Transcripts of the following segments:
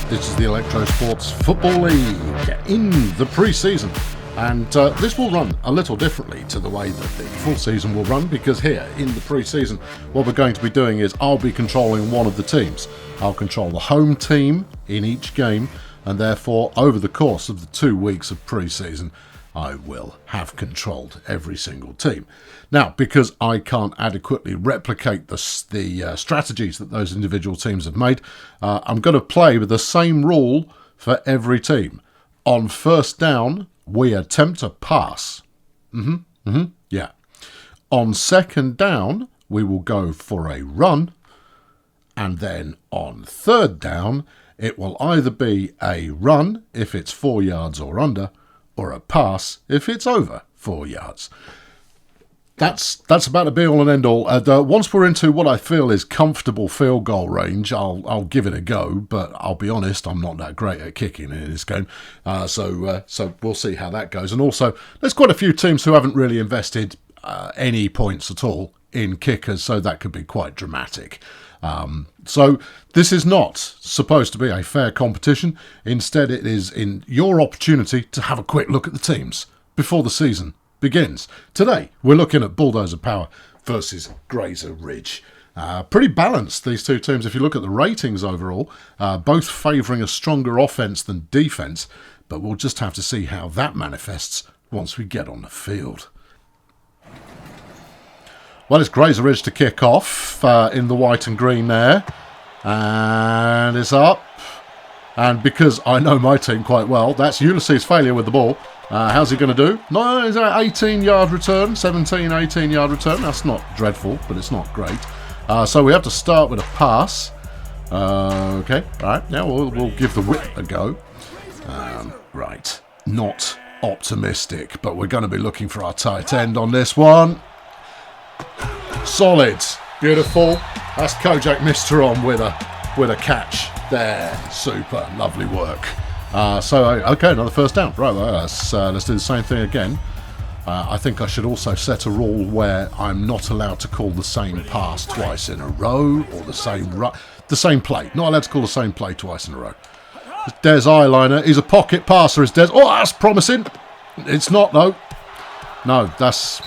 This is the Electrosports Football League in the pre-season, and this will run a little differently to the way that the full season will run, because here in the pre-season what we're going to be doing is I'll be controlling one of the teams. I'll control the home team in each game, and therefore over the course of the 2 weeks of pre-season I will have controlled every single team. Now, because I can't adequately replicate the strategies that those individual teams have made, I'm going to play with the same rule for every team. On first down, we attempt a pass. Yeah. On second down, we will go for a run. And then on third down, it will either be a run if it's 4 yards or under, or a pass if it's over 4 yards. That's about the be all and end all. Once we're into what I feel is comfortable field goal range, I'll give it a go. But I'll be honest, I'm not that great at kicking in this game. So we'll see how that goes. And also, there's quite a few teams who haven't really invested any points at all in kickers, so that could be quite dramatic. So this is not supposed to be a fair competition. Instead, it is in your opportunity to have a quick look at the teams before the season begins. Today, we're looking at Bulldozer Power versus Grazer Ridge. Pretty balanced, these two teams, if you look at the ratings overall, both favouring a stronger offence than defence, but we'll just have to see how that manifests once we get on the field. Well, it's Grazer Ridge to kick off in the white and green there. And it's up. And because I know my team quite well, that's Ulysses Failure with the ball. How's he going to do? No, it's an 18-yard return, 17, 18-yard return. That's not dreadful, but it's not great. So we have to start with a pass. Okay, all right. Now we'll give the whip a go. Right, not optimistic, but we're going to be looking for our tight end on this one. Solid, beautiful. That's Kojak Misteron with a catch there. Super, lovely work. Okay, another first down. Right, well, let's do the same thing again. I think I should also set a rule where I'm not allowed to call the same pass twice in a row, or the same play. Not allowed to call the same play twice in a row. Des eyeliner. He's a pocket passer, is Des. Oh, that's promising. It's not though. No, that's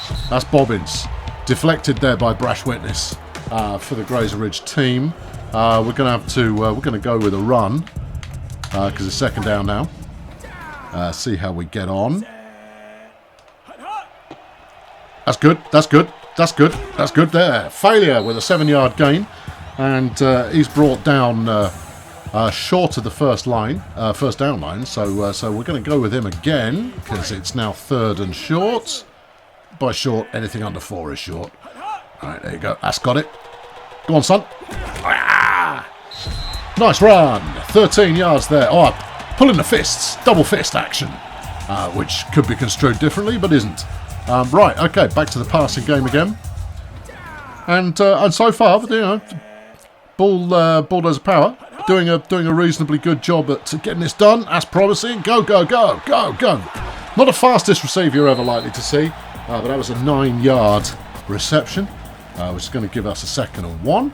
Bobbins. Deflected there by Brash Witness for the Grazer Ridge team. We're going to go with a run because it's second down now. See how we get on. That's good. That's good. That's good. That's good there. Failure with a 7-yard gain, and he's brought down short of the first down line. So we're going to go with him again because it's now third and short. By short, anything under 4 is short. All right, there you go. That's got it. Go on, son. Ah! Nice run. 13 yards there. Oh, pulling the fists. Double fist action, which could be construed differently, but isn't. Right, okay, back to the passing game again. And so far, Bulldozer Power doing a reasonably good job at getting this done. That's promising. Go, go, go, go, go. Not the fastest receiver you're ever likely to see. But that was a 9-yard reception, which is going to give us a 2nd and 1.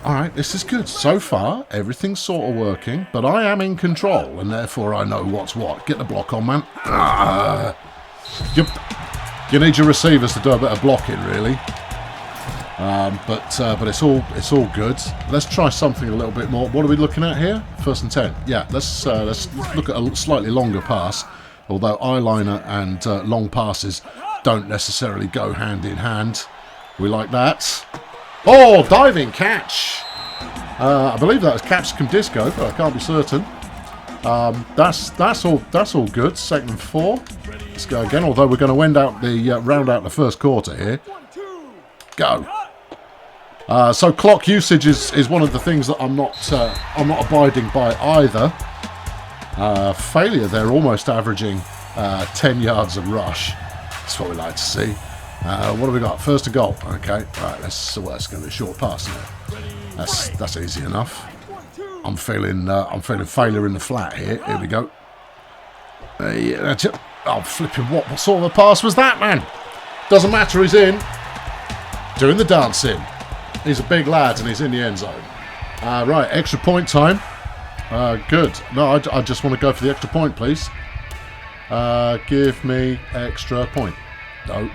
All right, this is good. So far, everything's sort of working, but I am in control, and therefore I know what's what. Get the block on, man. You need your receivers to do a bit of blocking, really. But it's all good. Let's try something a little bit more. What are we looking at here? 1st and 10. Yeah, let's look at a slightly longer pass. Although eyeliner and long passes don't necessarily go hand in hand. We like that. Oh, diving catch. I believe that was Capsicum Disco, but I can't be certain. That's all good. 2nd and 4. Let's go again. Although we're going to round out the first quarter here. Go. So clock usage is one of the things that I'm not abiding by either. Failure, they're almost averaging 10 yards of rush. That's what we like to see. What have we got? First and goal. Okay, right. It's going to be a short pass now. That's easy enough. I'm feeling failure in the flat here. Here we go. That's it. Oh, flipping what sort of a pass was that, man? Doesn't matter. He's in. Doing the dancing. He's a big lad and he's in the end zone. Right, extra point time. Good. No, I just want to go for the extra point, please. Give me extra point. No,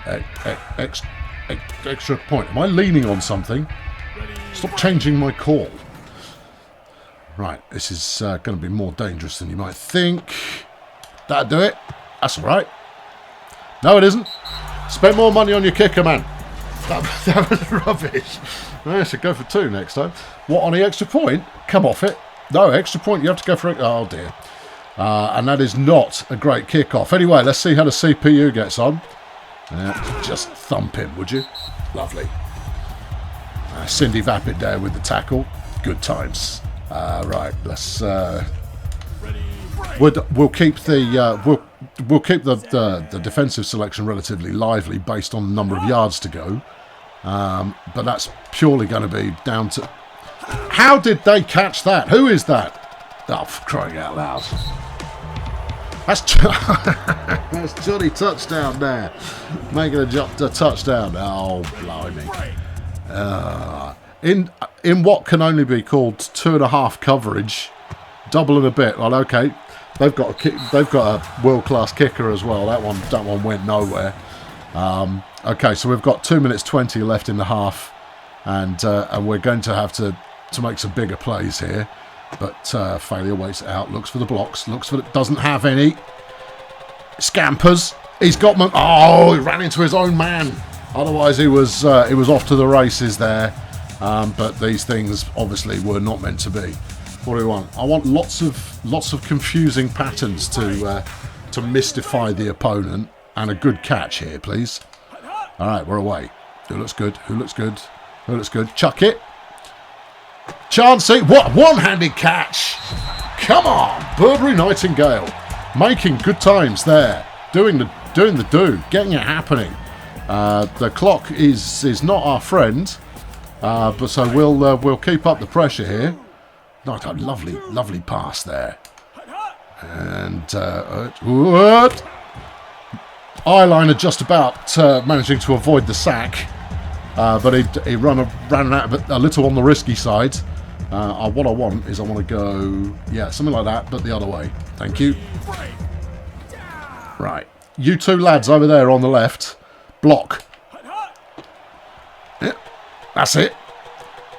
extra point. Am I leaning on something? Stop changing my call. Right, this is going to be more dangerous than you might think. That'll do it. That's all right. No, it isn't. Spend more money on your kicker, man. That was rubbish. I should go for 2 next time. What, on the extra point? Come off it. No, extra point. You have to go for it. Oh, dear. And that is not a great kickoff. Anyway, let's see how the CPU gets on. Just thump him, would you? Lovely. Cindy Vapid there with the tackle. Good times. Right, let's. We'll keep the we'll keep the defensive selection relatively lively based on the number of yards to go. But that's purely going to be down to... How did they catch that? Who is that? Oh, for crying out loud. That's Johnny Touchdown there. Making a touchdown. Oh, blimey. In what can only be called 2.5 coverage, double and a bit. Well, okay. They've got a world-class kicker as well. That one went nowhere. Okay, so we've got 2 minutes 20 left in the half, and we're going to have to make some bigger plays here. But failure waits it out. Looks for the blocks. Looks for it. Doesn't have any. Scampers. He's got them. Oh, he ran into his own man. Otherwise, he was off to the races there. But these things obviously were not meant to be. What do we want? I want lots of confusing patterns to mystify the opponent, and a good catch here, please. All right, we're away. Who looks good? Who looks good? Who looks good? Chuck it. Chancey, what one-handed catch! Come on, Burberry Nightingale, making good times there, doing the getting it happening. The clock is not our friend, but so we'll keep up the pressure here. Not a lovely pass there, and what? Eyeliner just about managing to avoid the sack, but he ran out a little on the risky side. What I want is I want to go, yeah, something like that, but the other way. Thank you. Right. You two lads over there on the left, block. Yeah, that's it.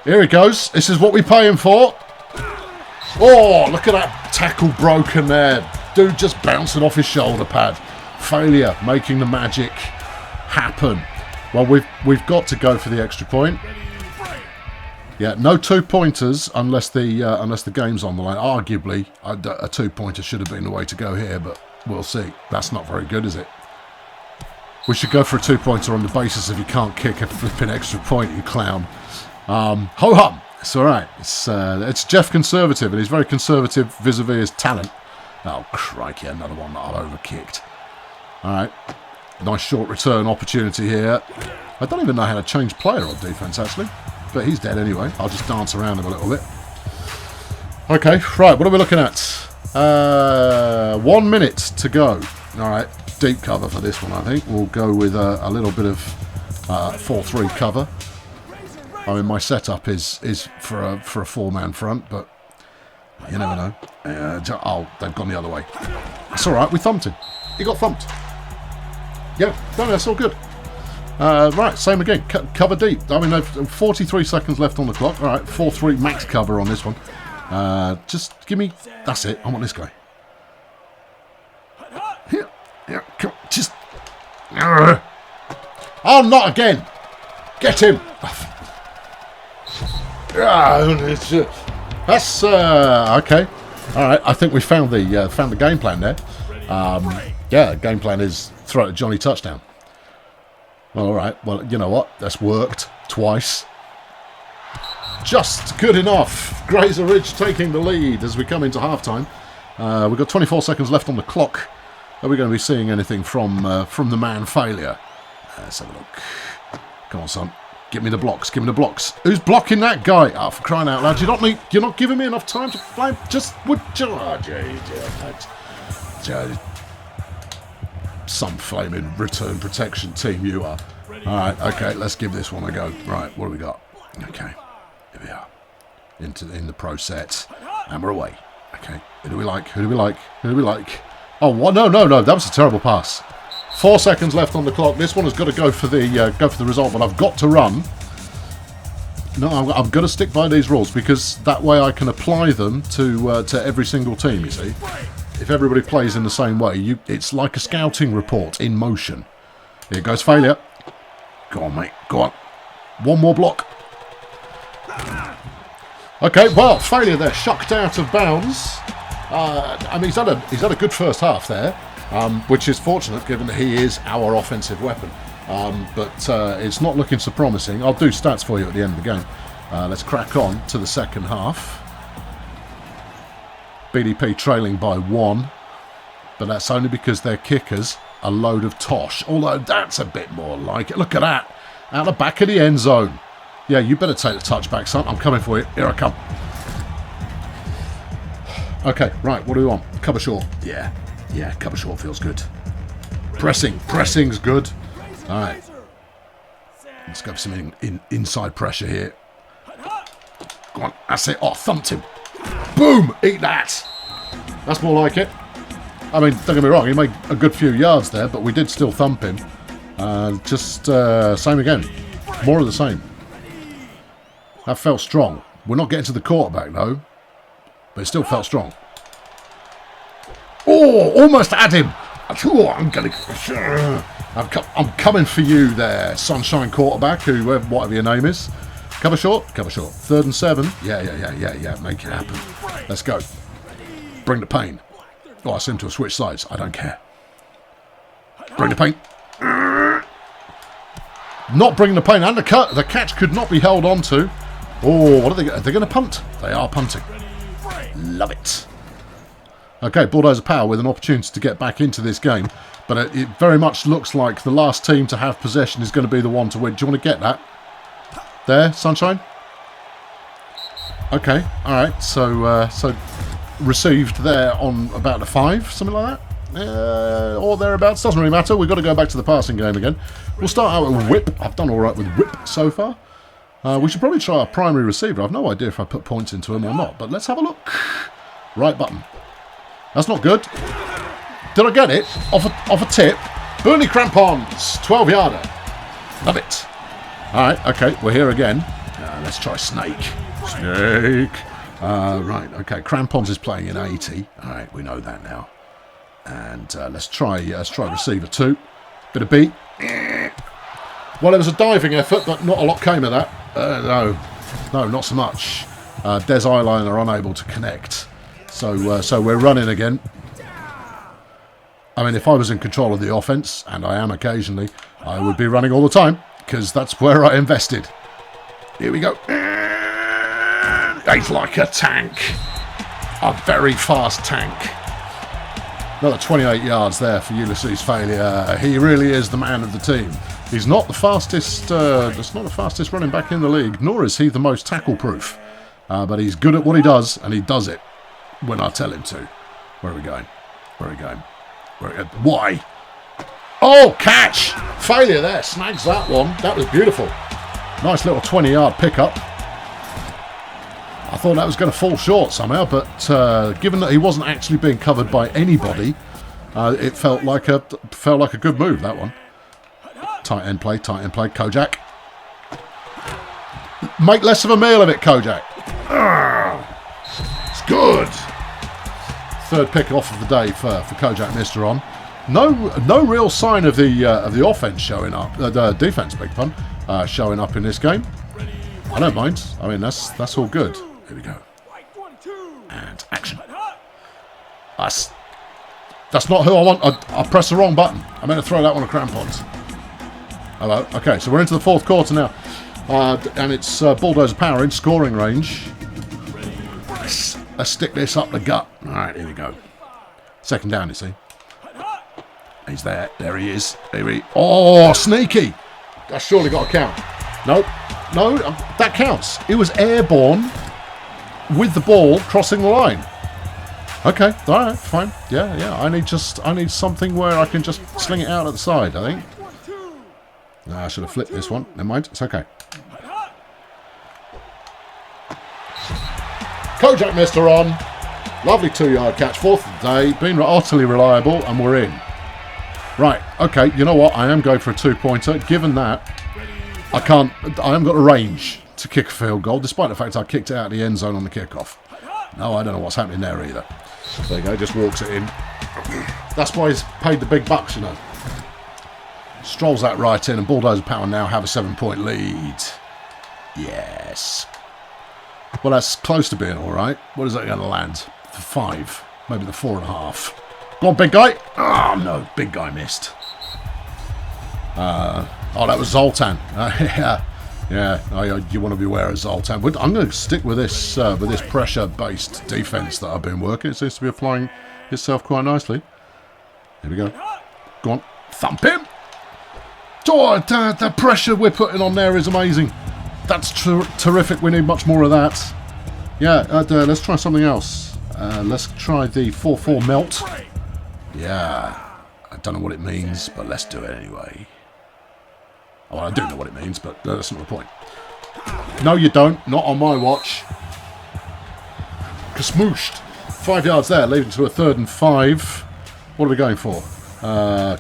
Here he goes. This is what we pay him for. Oh, look at that tackle broken there. Dude just bouncing off his shoulder pad. Failure, making the magic happen. Well, we've got to go for the extra point. Yeah, no 2-pointers unless the game's on the line. Arguably, a 2-pointer should have been the way to go here, but we'll see. That's not very good, is it? We should go for a 2-pointer on the basis if you can't kick a flipping extra point, you clown. Ho hum. It's all right. It's Jeff Conservative, and he's very conservative vis-a-vis his talent. Oh, crikey, another one that I've overkicked. All right. Nice short return opportunity here. I don't even know how to change player on defence, actually. But he's dead anyway. I'll just dance around him a little bit. Okay, right, what are we looking at? 1 minute to go. All right, deep cover for this one, I think. We'll go with a little bit of 4-3 cover. I mean, my setup is for a 4-man front, but you never know. Oh, they've gone the other way. That's all right, we thumped him. He got thumped. Yeah, no, that's all good. Right, same again. Cover deep. I mean, 43 seconds left on the clock. All right, 4-3 max cover on this one. Just give me... That's it. I want this guy. Yeah, come on. Just... Oh, not again. Get him. That's... okay. All right, I think we found the game plan there. Yeah, game plan is throw it at Johnny Touchdown. All right, well, you know what? That's worked twice. Just good enough. Grazer Ridge taking the lead as we come into halftime. We've got 24 seconds left on the clock. Are we going to be seeing anything from the man failure? Let's have a look. Come on, son. Give me the blocks. Give me the blocks. Who's blocking that guy? Oh, for crying out loud! You're not giving me enough time to fly. Just would. Some flaming return protection team you are. Alright, okay, let's give this one a go. Right, what do we got? Okay, here we are. In the pro set. And we're away. Okay, who do we like? Who do we like? Who do we like? Oh, what? No, no, no, that was a terrible pass. 4 seconds left on the clock. This one has got to go for the result, but I've got to run. No, I'm going to stick by these rules because that way I can apply them to every single team, you see. If everybody plays in the same way, it's like a scouting report in motion. Here goes failure. Go on, mate. Go on. One more block. Okay, well, failure there. Shucked out of bounds. I mean, he's had a good first half there, which is fortunate given that he is our offensive weapon. But it's not looking so promising. I'll do stats for you at the end of the game. Let's crack on to the second half. BDP trailing by 1, but that's only because their kickers a load of tosh. Although that's a bit more like it. Look at that. Out the back of the end zone. Yeah, you better take the touchback, son. I'm coming for you. Here I come. Okay, right. What do we want? Cover short. Yeah. Yeah, cover short feels good. Pressing. Pressing's good. All right. Let's go for some inside pressure here. Go on. That's it. Oh, thumped him. Boom! Eat that. That's more like it. I mean, don't get me wrong. He made a good few yards there, but we did still thump him. Just same again. More of the same. That felt strong. We're not getting to the quarterback, though. But it still felt strong. Oh, almost had him. Oh, I'm coming for you there, Sunshine quarterback, whatever your name is. Cover short. Cover short. 3rd and 7. Yeah. Make it happen. Let's go. Bring the pain. Oh, I seem to have switched sides. I don't care. Bring the pain. Not bringing the pain. And the catch could not be held on to. Oh, what are they? Are they going to punt? They are punting. Love it. Okay, Bulldozer Power with an opportunity to get back into this game. But it very much looks like the last team to have possession is going to be the one to win. Do you want to get that? There, Sunshine? Okay, alright. So received there on about a 5, something like that. Or thereabouts. Doesn't really matter. We've got to go back to the passing game again. We'll start out with whip. I've done alright with whip so far. We should probably try our primary receiver. I've no idea if I put points into him or not. But let's have a look. Right button. That's not good. Did I get it? Off a tip. Burnley crampons. 12-yarder. Love it. Alright, okay. We're here again. Let's try snake. Snake. Right, okay. Crampons is playing in 80. Alright, we know that now. And let's try receiver 2. Bit of beat. Well, it was a diving effort, but not a lot came of that. No, not so much. Des Eyeline are unable to connect. So we're running again. I mean, if I was in control of the offense, and I am occasionally, I would be running all the time, because that's where I invested. Here we go. He's like a tank. A very fast tank. Another 28 yards there for Ulysses Failure. He really is the man of the team. He's not the fastest. That's not the fastest running back in the league, nor is he the most tackle-proof. But he's good at what he does, and he does it when I tell him to. Where are we going? Where are we going? Why? Oh, catch! Failure there. Snags that one. That was beautiful. Nice little 20-yard pickup. I thought that was going to fall short somehow, but given that he wasn't actually being covered by anybody, it felt like a good move, that one. Tight end play, Kojak. Make less of a meal of it, Kojak. It's good. 3rd pick off of the day for Kojak Mister on. No real sign of the offense showing up. The defense, big pun, showing up in this game. I don't mind. I mean, that's all good. Here we go. And action. That's not who I want. I pressed the wrong button. I meant to throw that one at crampons. Hello. Okay, so we're into the 4th quarter now. And it's Bulldozer Power in scoring range. Let's stick this up the gut. All right, here we go. 2nd down, you see. He's there. There he is. Oh, sneaky. That's surely got to count. Nope. No, that counts. It was airborne with the ball crossing the line. Okay, all right, fine. Yeah. I need something where I can just sling it out at the side, I think. No, I should have flipped this one. Never mind. It's okay. Kojak Mister on. Lovely 2-yard catch, 4th of the day, been utterly reliable, and we're in. Right, okay, you know what? I am going for a 2-pointer. Given that, I haven't got a range to kick a field goal, despite the fact I kicked it out of the end zone on the kickoff. No, I don't know what's happening there either. There you go, just walks it in. That's why he's paid the big bucks, you know. Strolls that right in, and Bulldozer Power now have a 7-point lead. Yes. Well, that's close to being all right. What is that going to land? The 5, maybe the 4.5. Go on, big guy. Oh, no, big guy missed. Oh, that was Zoltan. Yeah, you want to be aware of Zoltan. But I'm going to stick with this pressure-based defense that I've been working. It seems to be applying itself quite nicely. Here we go. Go on, thump him. Oh, the pressure we're putting on there is amazing. That's terrific. We need much more of that. Yeah, let's try something else. Let's try the 4-4 melt. Yeah, I don't know what it means, but let's do it anyway. Well, I do know what it means, but that's not the point. No, you don't. Not on my watch. Kasmooshed. 5 yards there, leading to a 3rd and 5. What are we going for?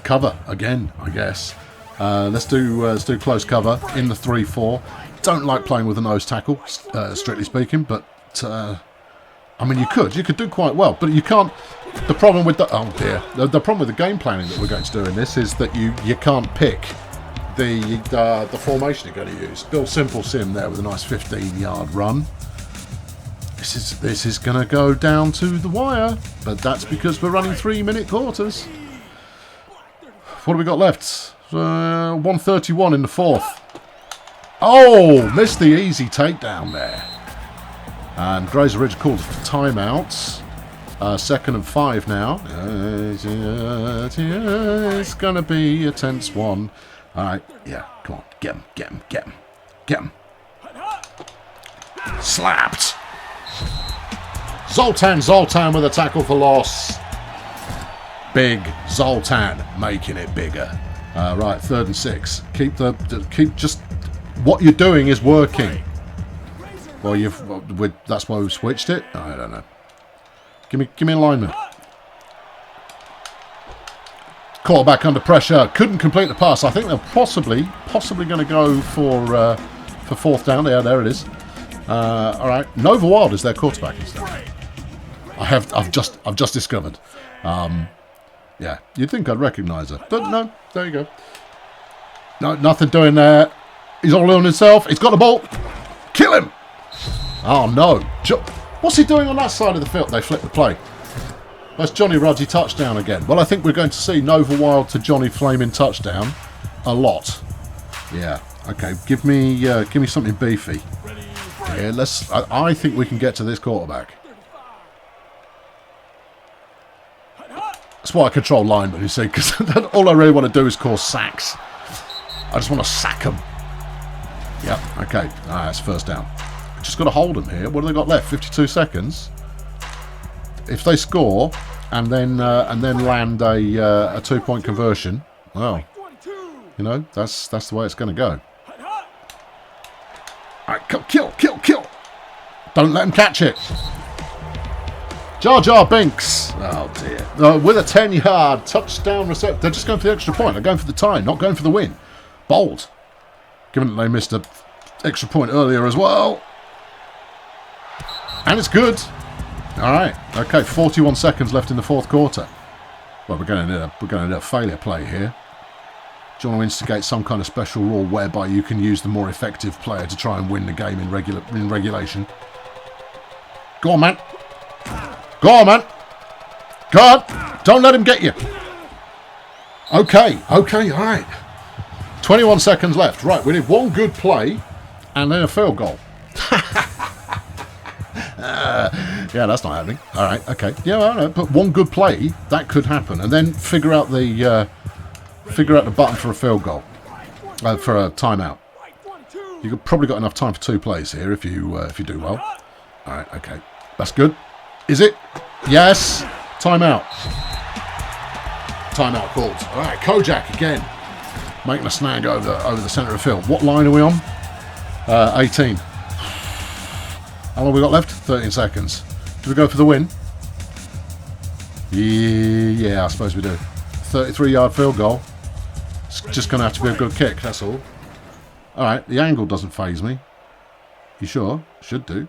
Cover again, I guess. Let's do close cover in the 3-4. Don't like playing with a nose tackle, strictly speaking, but I mean, you could do quite well, but you can't. The problem with the problem with the game planning that we're going to do in this is that you can't pick the formation you're going to use. Bill Simple Sim there with a nice 15-yard run. This is going to go down to the wire, but that's because we're running 3-minute quarters. What have we got left? 1:31 in the 4th. Oh, missed the easy takedown there. And Grazer Ridge called for timeouts. 2nd and 5 now. It's going to be a tense one. All right, yeah, come on. Get him. Slapped. Zoltan with a tackle for loss. Big Zoltan making it bigger. Right, 3rd and 6. Keep just what you're doing is working. Well, that's why we've switched it. I don't know. Give me alignment. Quarterback under pressure. Couldn't complete the pass. I think they're possibly going to go for 4th down. Yeah, there it is. All right, Nova Wild is their quarterback instead. I've just discovered. Yeah, you'd think I'd recognise her, but no. There you go. No, nothing doing there. He's all on himself. He's got the ball. Kill him. Oh no. What's he doing on that side of the field? They flipped the play. That's Johnny Rudgy touchdown again. Well, I think we're going to see Nova Wild to Johnny Flaming touchdown a lot. Yeah. Okay. Give me something beefy. Yeah. I think we can get to this quarterback. That's why I control linemen, you see, because all I really want to do is cause sacks. I just want to sack them. Yep. Okay. That's 1st down. Just got to hold them here. What have they got left? 52 seconds. If they score and then land a 2-point conversion, well, you know, that's the way it's going to go. All right, kill. Don't let them catch it. Jar Jar Binks. Oh dear. With a 10-yard touchdown reception. They're just going for the extra point. They're going for the tie, not going for the win. Bold. Given that they missed an extra point earlier as well. And it's good. All right. Okay, 41 seconds left in the 4th quarter. Well, we're going to need a failure play here. Do you want to instigate some kind of special rule whereby you can use the more effective player to try and win the game in regulation? Go on, man. Go on. Don't let him get you. Okay, all right. 21 seconds left. Right, we need one good play and then a field goal. Yeah, that's not happening. All right, okay. Yeah, I know, but one good play, that could happen. And then figure out the button for a field goal, for a timeout. You've probably got enough time for 2 plays here if you do well. All right, okay. That's good. Is it? Yes. Timeout. Timeout called. All right, Kojak again. Making a snag over the centre of the field. What line are we on? 18. How long have we got left? 13 seconds. Do we go for the win? Yeah, I suppose we do. 33-yard field goal. It's just going to have to be a good kick, that's all. Alright, the angle doesn't faze me. You sure? Should do.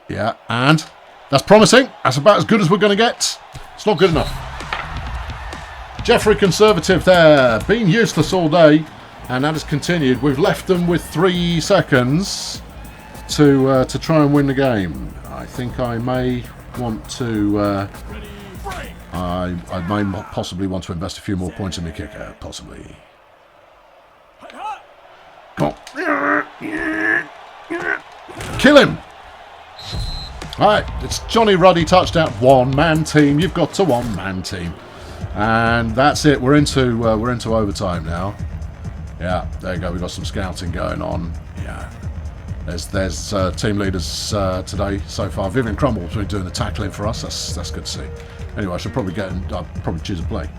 Yeah, and that's promising. That's about as good as we're going to get. It's not good enough. Jeffrey Conservative there, being useless all day, and that has continued. We've left them with 3 seconds to try and win the game. I think I may want to. I may possibly want to invest a few more points in the kicker, possibly. Come on. Kill him! Alright, it's Johnny Ruddy touchdown. One-man team. You've got to one-man team. And that's it. We're into overtime now. Yeah, there you go. We've got some scouting going on. Yeah. There's team leaders today so far. Vivian Crumble's been doing the tackling for us. That's good to see. Anyway, I should probably I'll probably choose a play.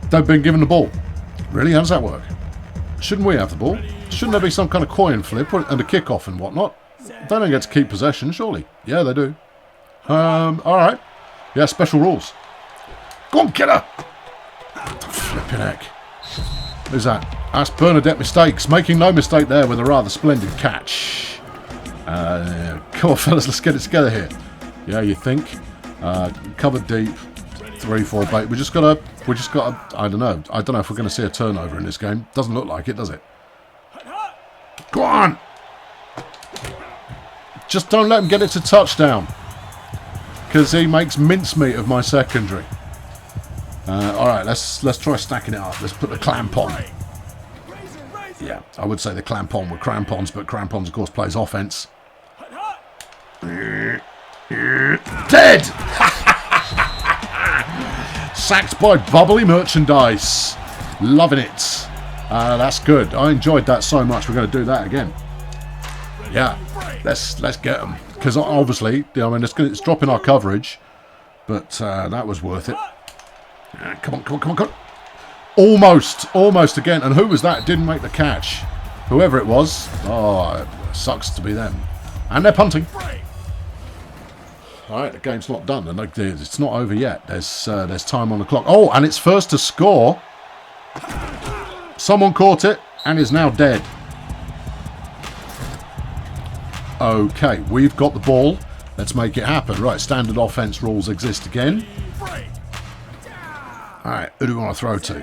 They've been given the ball. Really? How does that work? Shouldn't we have the ball? Shouldn't there be some kind of coin flip and a kickoff and whatnot? They don't get to keep possession, surely. Yeah, they do. Alright. Yeah, special rules. Go on, get her! Flipping heck. Who's that? That's Bernadette Mistakes. Making no mistake there with a rather splendid catch. Come on, fellas, let's get it together here. Yeah, you think? Covered deep. 3-4 bait. We just gotta. I don't know if we're going to see a turnover in this game. Doesn't look like it, does it? Go on! Just don't let him get it to touchdown, because he makes mincemeat of my secondary. All right, let's try stacking it up. Let's put the clamp on. Yeah, I would say the clamp on with crampons, but crampons, of course, plays offense. Dead! Sacked by bubbly merchandise. Loving it. That's good. I enjoyed that so much. We're going to do that again. Yeah, let's get them, because obviously, I mean, it's dropping our coverage, but that was worth it. Come on. Almost again. And who was that? Didn't make the catch. Whoever it was. Oh, it sucks to be them. And they're punting. All right, the game's not done, and it's not over yet. There's time on the clock. Oh, and it's first to score. Someone caught it and is now dead. Okay, we've got the ball. Let's make it happen. Right, standard offense rules exist again. Alright, who do we want to throw to?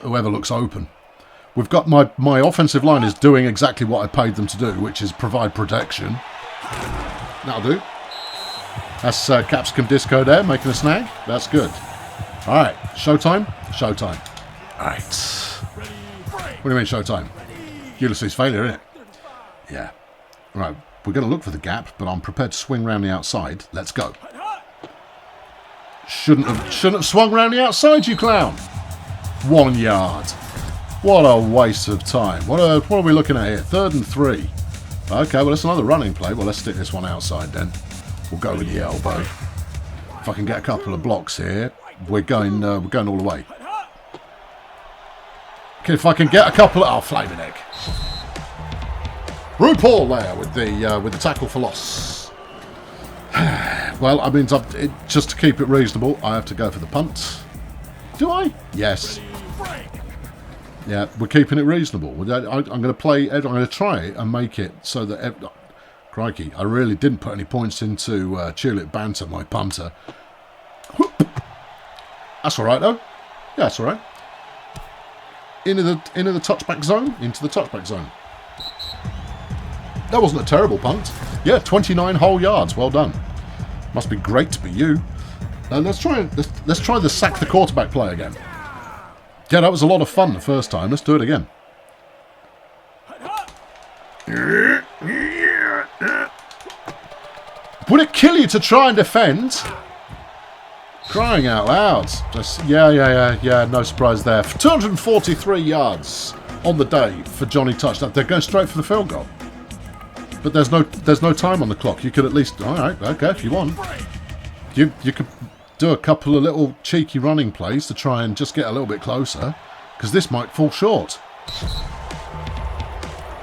Whoever looks open. We've got my offensive line is doing exactly what I paid them to do, which is provide protection. That'll do. That's Capsicum Disco there, making a snag. That's good. Alright, showtime? Showtime. Alright. What do you mean showtime? Ulysses failure, isn't it? Yeah. Right, we're going to look for the gap, but I'm prepared to swing round the outside. Let's go. Shouldn't have swung round the outside, you clown. 1 yard. What a waste of time. What are we looking at here? 3rd and 3. Okay, well, it's another running play. Well, let's stick this one outside then. We'll go with the elbow. If I can get a couple of blocks here, we're going all the way. Okay, if I can get a couple of... Oh, flaming egg. RuPaul there with the tackle for loss. Well, I mean, just to keep it reasonable, I have to go for the punt. Do I? Yes. Yeah, we're keeping it reasonable. I'm going to play. I'm going to try it and make it so that. Crikey, I really didn't put any points into Tulip Banter, my punter. Whoop. That's all right though. Yeah, that's all right. Into the touchback zone. Into the touchback zone. That wasn't a terrible punt. Yeah, 29 whole yards. Well done. Must be great to be you. Let's try the sack the quarterback play again. Yeah, that was a lot of fun the first time. Let's do it again. Would it kill you to try and defend? Crying out loud. Just yeah. No surprise there. 243 yards on the day for Johnny touchdown. They're going straight for the field goal. But there's no time on the clock. You could at least... Alright, okay, if you want. You could do a couple of little cheeky running plays to try and just get a little bit closer, because this might fall short.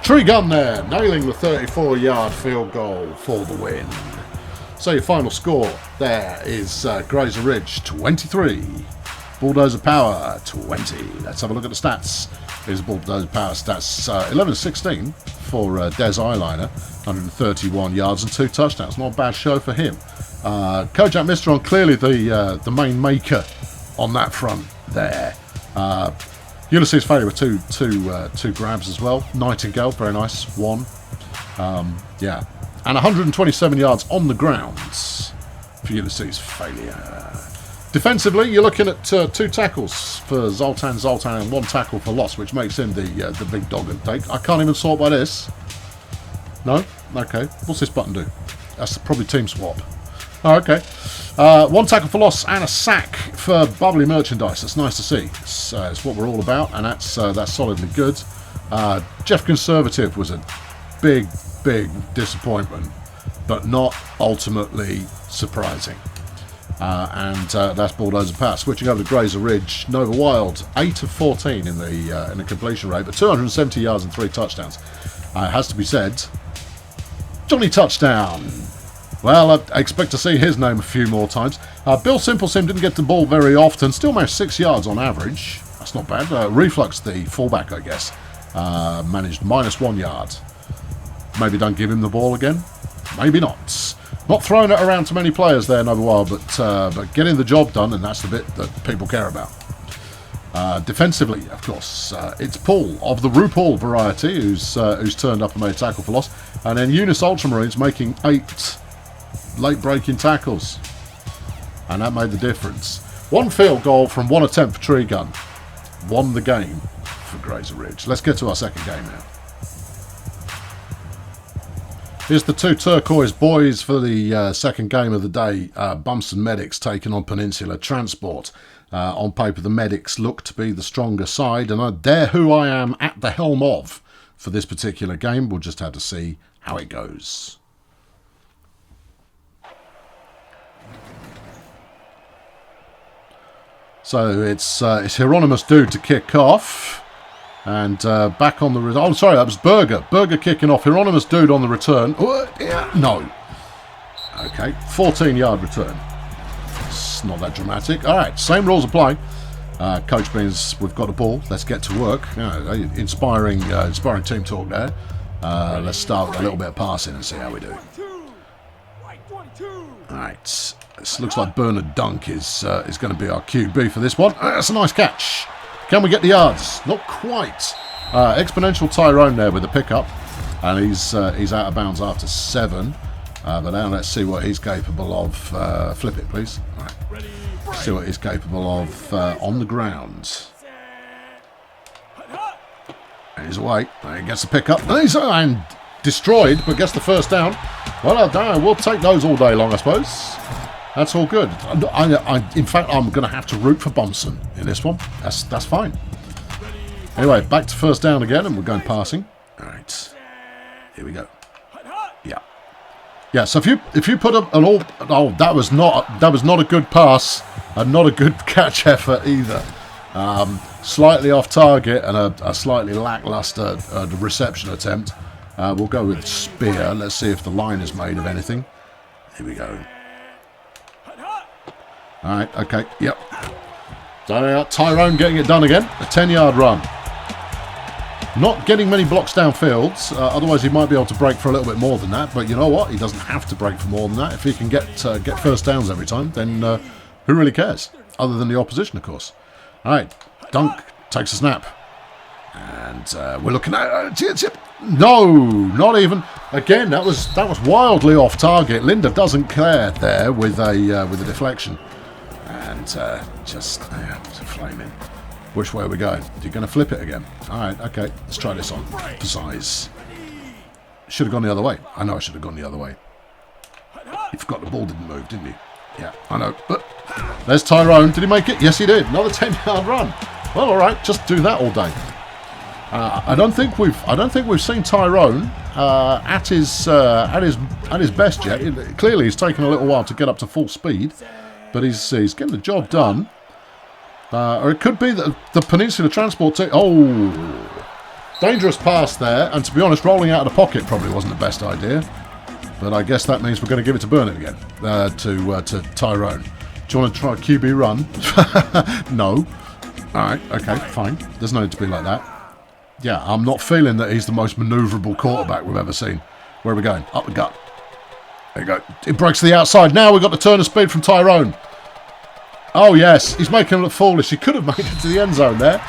Tree gun there, nailing the 34-yard field goal for the win. So your final score there is Grazer Ridge 23, Bulldozer Power 20. Let's have a look at the stats. Here's Bulldozer Power stats: 11-16 for Des Eyeliner, 131 yards and 2 touchdowns. Not a bad show for him. Kojak Mistron, clearly the main maker on that front there. Ulysses Failure with two grabs as well. Nightingale, very nice, 1. Yeah. And 127 yards on the ground for Ulysses Failure. Defensively, you're looking at 2 tackles for Zoltan and 1 tackle for loss, which makes him the big dog and take. I can't even sort by this. No? Okay. What's this button do? That's probably team swap. Oh, okay. 1 tackle for loss and a sack for Bubbly Merchandise. That's nice to see. It's what we're all about, and that's solidly good. Jeff Conservative was a big disappointment, but not ultimately surprising. And that's Bulldozer Power. Switching over to Grazer Ridge, Nova Wild, 8 of 14 in the completion rate, but 270 yards and 3 touchdowns. It has to be said, Johnny Touchdown. Well, I expect to see his name a few more times. Bill Simplesim didn't get the ball very often, still managed 6 yards on average. That's not bad. Reflux, the fullback, I guess, managed -1 yard. Maybe don't give him the ball again. Maybe not. Not throwing it around to many players there, Nova Wild, but getting the job done, and that's the bit that people care about. Defensively, of course, it's Paul of the RuPaul variety who's turned up and made a tackle for loss, and then Eunice Ultramarines making 8 late-breaking tackles, and that made the difference. 1 field goal from 1 attempt for Tree Gun won the game for Grazer Ridge. Let's get to our second game now. Here's the 2 turquoise boys for the second game of the day. Bumps and Medics taking on Peninsula Transport. On paper, the Medics look to be the stronger side, and they're who I am at the helm of for this particular game. We'll just have to see how it goes. So it's Hieronymus Dude to kick off. And back on the... Oh, sorry, that was Berger. Berger kicking off. Hieronymus Dude on the return. No. Okay, 14-yard return. It's not that dramatic. All right, same rules apply. Coach means we've got a ball. Let's get to work. Inspiring team talk there. Let's start with a little bit of passing and see how we do. All right. This looks like Bernard Dunk is going to be our QB for this one. That's a nice catch. Can we get the yards? Not quite. Exponential Tyrone there with the pickup, and he's out of bounds after 7. But now let's see what he's capable of. Flip it, please. All right. See what he's capable of on the ground. And he's away. And he gets the pickup. And he's destroyed, but gets the first down. Well, we'll take those all day long, I suppose. That's all good. In fact, I'm going to have to root for Bomson in this one. That's fine. Anyway, back to first down again, and we're going passing. All right, here we go. Yeah. So if you put up an that was not a good pass, and not a good catch effort either. Slightly off target and a slightly lackluster reception attempt. We'll go with Spear. Let's see if the line is made of anything. Here we go. All right, okay, yep. Tyrone getting it done again. A 10-yard run. Not getting many blocks downfield, otherwise he might be able to break for a little bit more than that. But you know what? He doesn't have to break for more than that. If he can get first downs every time, then who really cares? Other than the opposition, of course. All right, Dunk takes a snap. And we're looking at... No, not even. Again, that was wildly off target. Linda doesn't care there with a deflection. And just flaming. Which way are we going? You're going to flip it again. All right, okay. Let's try this on for size. Should have gone the other way. I know I should have gone the other way. You forgot the ball didn't move, didn't you? Yeah, I know. But there's Tyrone. Did he make it? Yes, he did. Another 10-yard run. Well, all right. Just do that all day. I don't think we've seen Tyrone at his best yet. Clearly, he's taken a little while to get up to full speed. But he's getting the job done. Or it could be that the Peninsula Transport team... Oh! Dangerous pass there. And to be honest, rolling out of the pocket probably wasn't the best idea. But I guess that means we're going to give it to Bernard again, to Tyrone. Do you want to try a QB run? No. Alright, okay, fine. There's no need to be like that. Yeah, I'm not feeling that he's the most manoeuvrable quarterback we've ever seen. Where are we going? Up the gut. There you go. It breaks to the outside. Now we've got the turn of speed from Tyrone. Oh, yes. He's making him look foolish. He could have made it to the end zone there.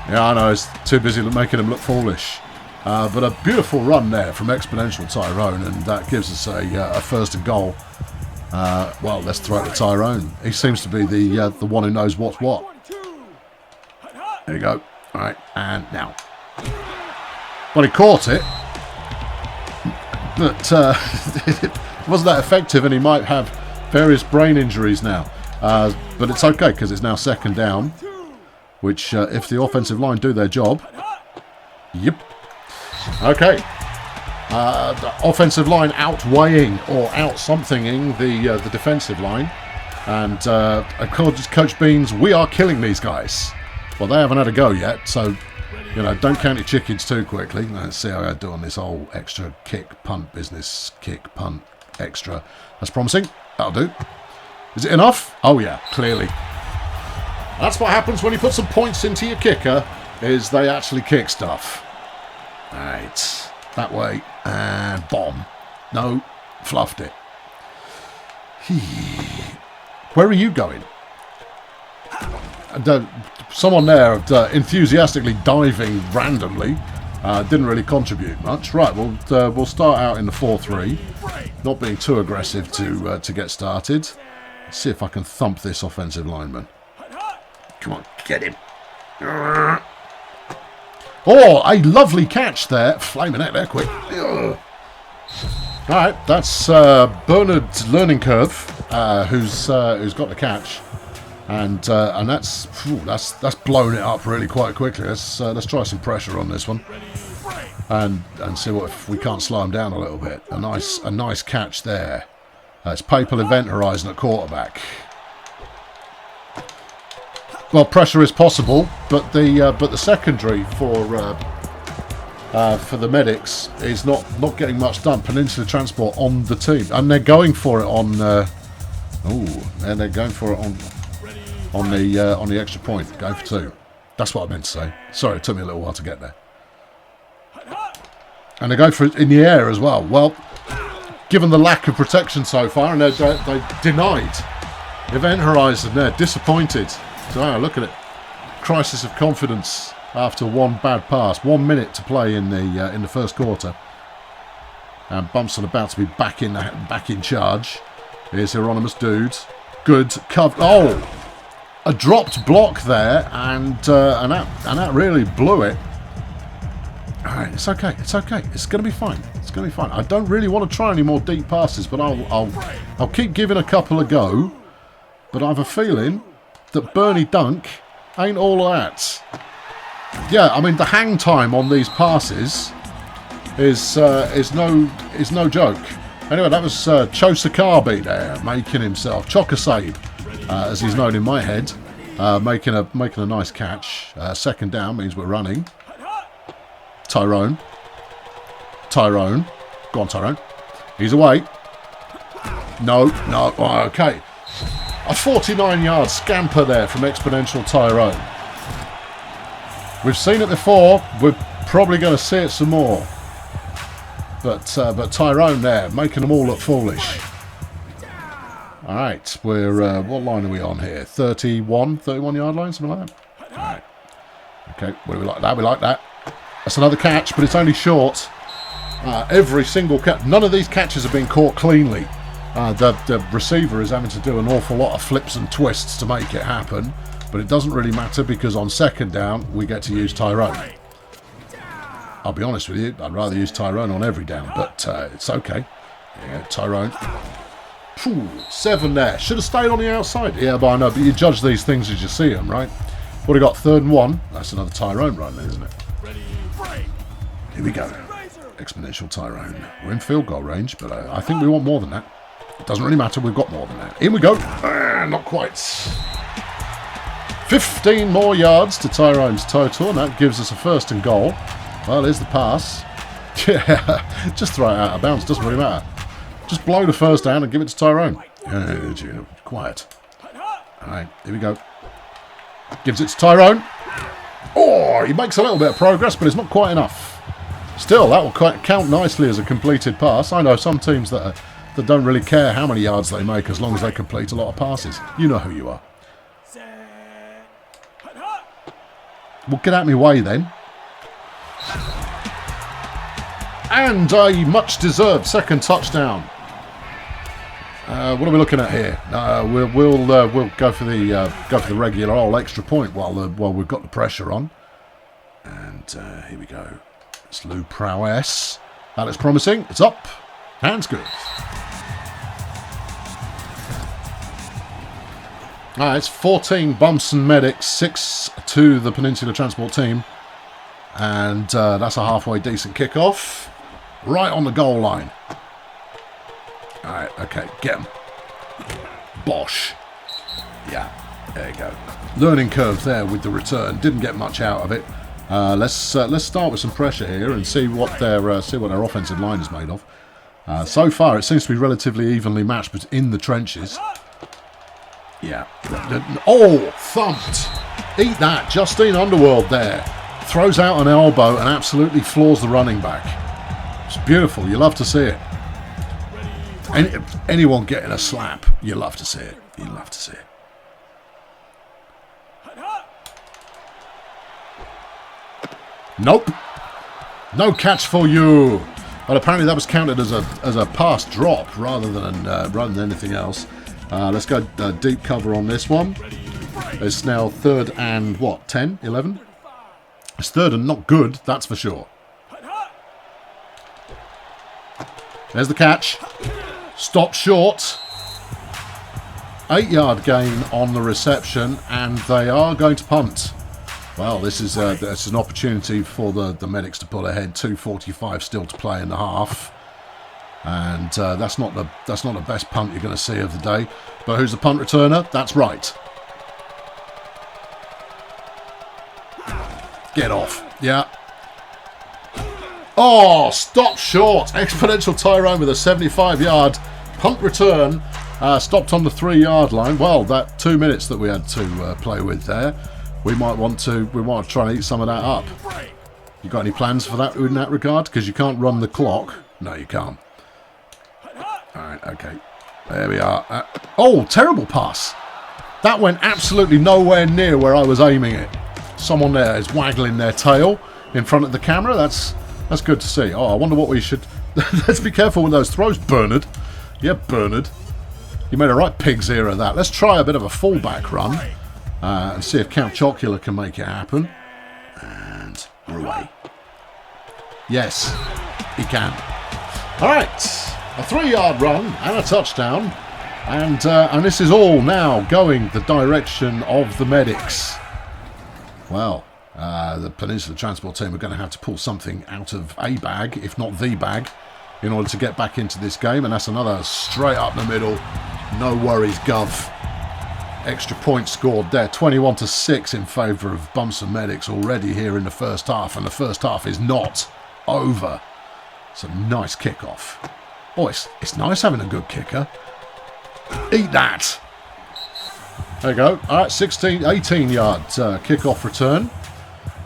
Yeah, I know. He's too busy making him look foolish. But a beautiful run there from Exponential Tyrone, and that gives us a first and goal. Well, let's throw it to Tyrone. He seems to be the one who knows what's what. There you go. All right, and now. Well, he caught it, but it wasn't that effective, and he might have various brain injuries now. But it's okay, because it's now second down, which, if the offensive line do their job... Yep. Okay. The offensive line outweighing or out-somethinging the defensive line. And Coach Beans, we are killing these guys. Well, they haven't had a go yet, so, you know, don't count your chickens too quickly. Let's see how I do on this whole extra kick, punt business. Kick, punt, extra. That's promising. That'll do. Is it enough? Oh, yeah, clearly. That's what happens when you put some points into your kicker, is they actually kick stuff. All right. That way. And bomb. No. Fluffed it. Where are you going? Someone there enthusiastically diving randomly. Didn't really contribute much. Right, we'll start out in the 4-3. Not being too aggressive to get started. Let's see if I can thump this offensive lineman. Come on, get him. Oh, a lovely catch there. Flaming out there quick. Alright, that's Bernard's learning curve, who's got the catch. And that's blown it up really quite quickly. Let's try some pressure on this one, and see what if we can't slow him down a little bit. A nice catch there. It's Papal Event Horizon at quarterback. Well, pressure is possible, but the secondary for the medics is not getting much done. Peninsula Transport on the team, and they're going for it on. And they're going for it on the extra point. Go for 2. That's what I meant to say. Sorry, it took me a little while to get there. And they go for it in the air as well. Well, given the lack of protection so far, and they denied Event Horizon, they're disappointed. So look at it, crisis of confidence after one bad pass. 1 minute to play in the first quarter, and Bumpson about to be back in charge. Here's Hieronymus Dude. Good cover. Oh, a dropped block there, and that really blew it. All right, it's okay. It's okay. It's going to be fine. It's going to be fine. I don't really want to try any more deep passes, but I'll keep giving a couple a go. But I have a feeling that Bernie Dunk ain't all of that. Yeah, I mean the hang time on these passes is no joke. Anyway, that was Chosakabi there, making himself Chokasabe, as he's known in my head, making a nice catch. Second down means we're running. Tyrone, go on Tyrone. He's away. No. Oh, okay. A 49-yard scamper there from Exponential Tyrone. We've seen it before. We're probably going to see it some more. But Tyrone there, making them all look foolish. All right, we're what line are we on here? 31-yard line, something like that. All right. Okay, well, we like that. We like that. That's another catch, but it's only short. Every single catch. None of these catches have been caught cleanly. The receiver is having to do an awful lot of flips and twists to make it happen, but it doesn't really matter because on second down we get to use Tyrone. I'll be honest with you, I'd rather use Tyrone on every down, but it's okay. Yeah, Tyrone. 7 there. Should have stayed on the outside. Yeah, but I know, but you judge these things as you see them, right? What have we got? 3rd and 1. That's another Tyrone run there, isn't it? Here we go. Exponential Tyrone. We're in field goal range, but I think we want more than that. It doesn't really matter, we've got more than that. In we go. Not quite. 15 more yards to Tyrone's total, and that gives us a 1st and goal. Well, here's the pass. Yeah, just throw it out of bounds. Doesn't really matter. Just blow the first down and give it to Tyrone. Quiet. All right, here we go. Gives it to Tyrone. Oh, he makes a little bit of progress, but it's not quite enough. Still, that will count nicely as a completed pass. I know some teams that don't really care how many yards they make as long as they complete a lot of passes. You know who you are. Well, get out of my way then. And a much-deserved second touchdown. What are we looking at here? We'll go for the regular old extra point while we've got the pressure on. And here we go. It's Lou Prowess. That is promising. It's up. Hands good. Alright, it's 14 bumps and medics, 6 to the Peninsula Transport team. And that's a halfway decent kickoff. Right on the goal line. Alright, okay, get him. Bosh. Yeah, there you go. Learning curve there with the return. Didn't get much out of it. Let's start with some pressure here and see what their offensive line is made of. So far, it seems to be relatively evenly matched, but in the trenches. Yeah. Oh, thumped. Eat that. Justine Underworld there. Throws out an elbow and absolutely floors the running back. It's beautiful. You love to see it. Anyone getting a slap, you love to see it. You love to see it. Nope. No catch for you. But apparently that was counted as a pass drop rather than anything else. Let's go deep cover on this one. It's now 3rd and what? 10? 11? It's 3rd and not good, that's for sure. There's the catch. Stop short. 8-yard gain on the reception, and they are going to punt. Well, this is an opportunity for the medics to pull ahead. 2:45 still to play in the half, and that's not the best punt you're going to see of the day. But who's the punt returner? That's right. Get off. Yeah. Oh, stop short. Exponential Tyrone with a 75-yard punt return. Stopped on the 3-yard line. Well, that 2 minutes that we had to play with there. We might want to try and eat some of that up. You got any plans for that in that regard? Because you can't run the clock. No, you can't. Alright, okay. There we are. Oh, terrible pass. That went absolutely nowhere near where I was aiming it. Someone there is waggling their tail in front of the camera. That's good to see. Oh, I wonder what we should... Let's be careful with those throws, Bernard. Yeah, Bernard. You made a right pig's ear of that. Let's try a bit of a fullback run. And see if Count Chocula can make it happen. And we're away. Yes, he can. Alright, a 3-yard run and a touchdown. And this is all now going the direction of the medics. Well, the Peninsula Transport team are going to have to pull something out of a bag, if not the bag, in order to get back into this game. And that's another straight up the middle. No worries, Gov. Extra point scored there, 21-6 in favour of Bumps and Medics already here in the first half, and the first half is not over. It's a nice kickoff. Oh, it's nice having a good kicker. Eat that. There you go. All right, 18-yard kickoff return.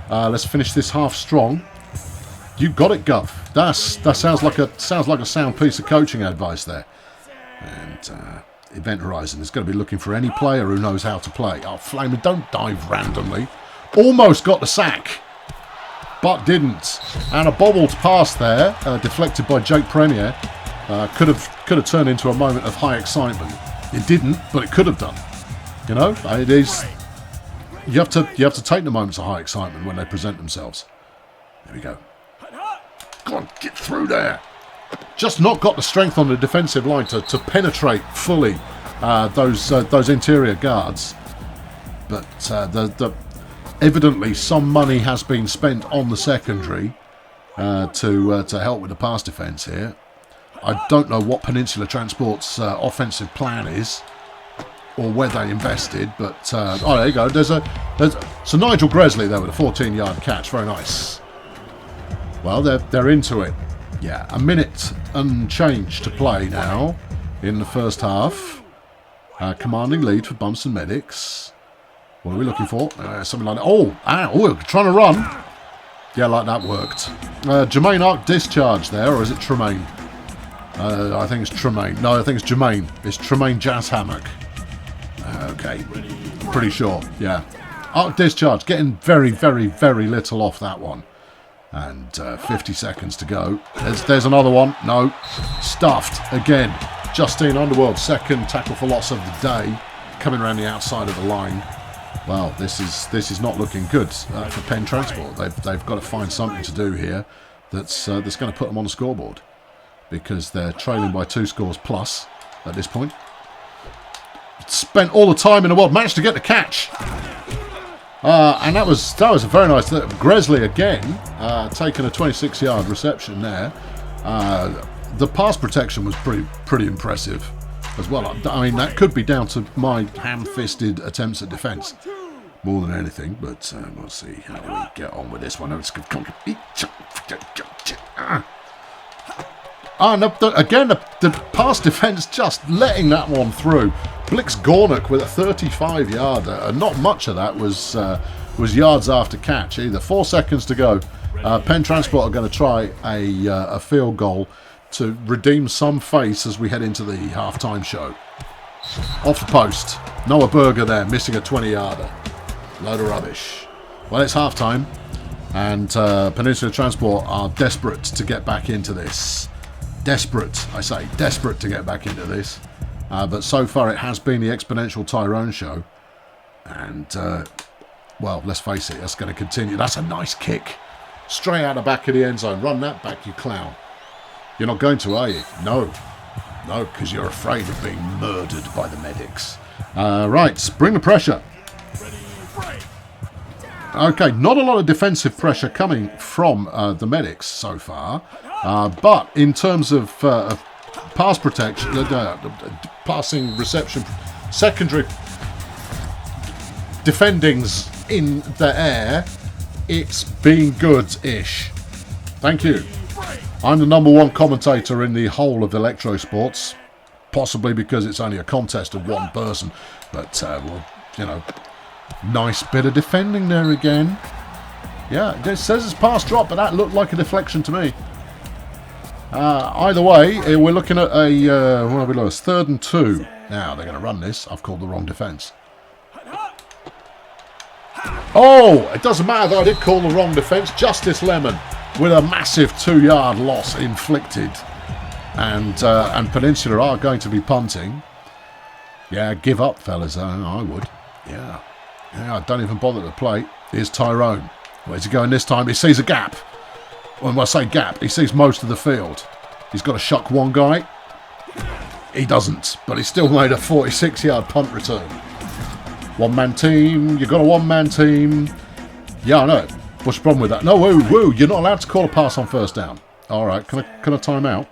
Let's finish this half strong. You got it, Gov. That sounds like a sound piece of coaching advice there. And Event Horizon is going to be looking for any player who knows how to play. Oh, Flamer, don't dive randomly. Almost got the sack, but didn't. And a bobbled pass there, deflected by Jake Premier, could have turned into a moment of high excitement. It didn't, but it could have done. You know, it is. You have to take the moments of high excitement when they present themselves. There we go. Go on, get through there. Just not got the strength on the defensive line to penetrate fully those interior guards. But evidently some money has been spent on the secondary to help with the pass defence here. I don't know what Peninsula Transport's offensive plan is, or where they invested, but oh, there you go. So Nigel Gresley there with a 14-yard catch, very nice. Well, they're into it. Yeah, a minute and change to play now in the first half. Commanding lead for Bumps and Medics. What are we looking for? Something like that. Oh, ow, we're trying to run. Yeah, like that worked. Jermaine Arc discharge there, or is it Tremaine? I think it's Tremaine. No, I think it's Jermaine. It's Tremaine Jazz Hammock. Okay, pretty sure, yeah. Arc discharge, getting very, very, very little off that one. And 50 seconds to go. There's another one. No, stuffed again. Justine Underworld, second tackle for loss of the day, coming around the outside of the line. Well, this is not looking good for Penn Transport. They've got to find something to do here that's going to put them on the scoreboard, because they're trailing by 2 scores plus at this point. Spent all the time in the world, managed to get the catch, and that was a very nice. Grazer again taking a 26-yard reception there. The pass protection was pretty impressive as well. I mean, that could be down to my ham-fisted attempts at defence more than anything, but we'll see how do we get on with this one. Again, the pass defence just letting that one through. Blix Gornick with a 35-yarder. Not much of that was yards after catch either. 4 seconds to go. Penn Transport are going to try a field goal to redeem some face as we head into the half-time show. Off the post. Noah Berger there, missing a 20-yarder. Load of rubbish. Well, it's half-time, and Peninsula Transport are desperate to get back into this. Desperate, I say, desperate to get back into this. But so far it has been the Exponential Tyrone show. And, well, let's face it, that's going to continue. That's a nice kick. Straight out the back of the end zone. Run that back, you clown. You're not going to, are you? No. No, because you're afraid of being murdered by the medics. Right, bring the pressure. Okay, not a lot of defensive pressure coming from the medics so far. But in terms of pass protection, passing, reception, secondary defendings in the air, it's been good-ish. Thank you. I'm the #1 commentator in the whole of Electrosports, possibly because it's only a contest of one person, but, well, you know, nice bit of defending there again. Yeah, it says it's pass drop, but that looked like a deflection to me. Either way, we're looking at a, what are we looking at? 3rd and 2. Now, they're going to run this. I've called the wrong defence. Oh, it doesn't matter that I did call the wrong defence. Justice Lemon with a massive 2-yard loss inflicted. And Peninsula are going to be punting. Yeah, give up, fellas. I would. Yeah. Yeah, don't even bother to play. Here's Tyrone. Where's he going this time? He sees a gap. When I say gap, he sees most of the field. He's got to shuck one guy. He doesn't, but he still made a 46-yard punt return. One-man team. You've got a one-man team. Yeah, I know. What's the problem with that? No, woo. You're not allowed to call a pass on 1st down. All right, can I time out?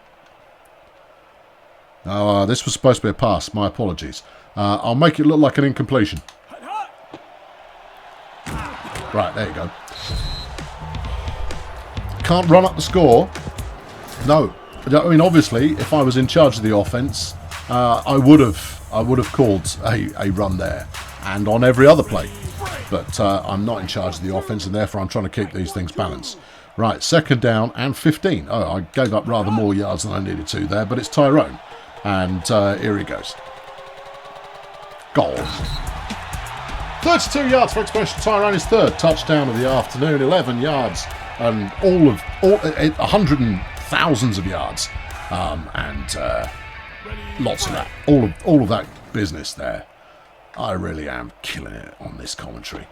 Oh, this was supposed to be a pass. My apologies. I'll make it look like an incompletion. Right, there you go. Can't run up the score. No, I mean, obviously, if I was in charge of the offense, I would have called a run there and on every other play. But I'm not in charge of the offense, and therefore I'm trying to keep these things balanced. Right, 2nd down and 15. Oh, I gave up rather more yards than I needed to there, but it's Tyrone, and here he goes. Goal. 32 yards for Exponential Tyrone, his 3rd touchdown of the afternoon. 11 yards. And all hundred and thousands of yards, and lots of that, all of that business there. I really am killing it on this commentary.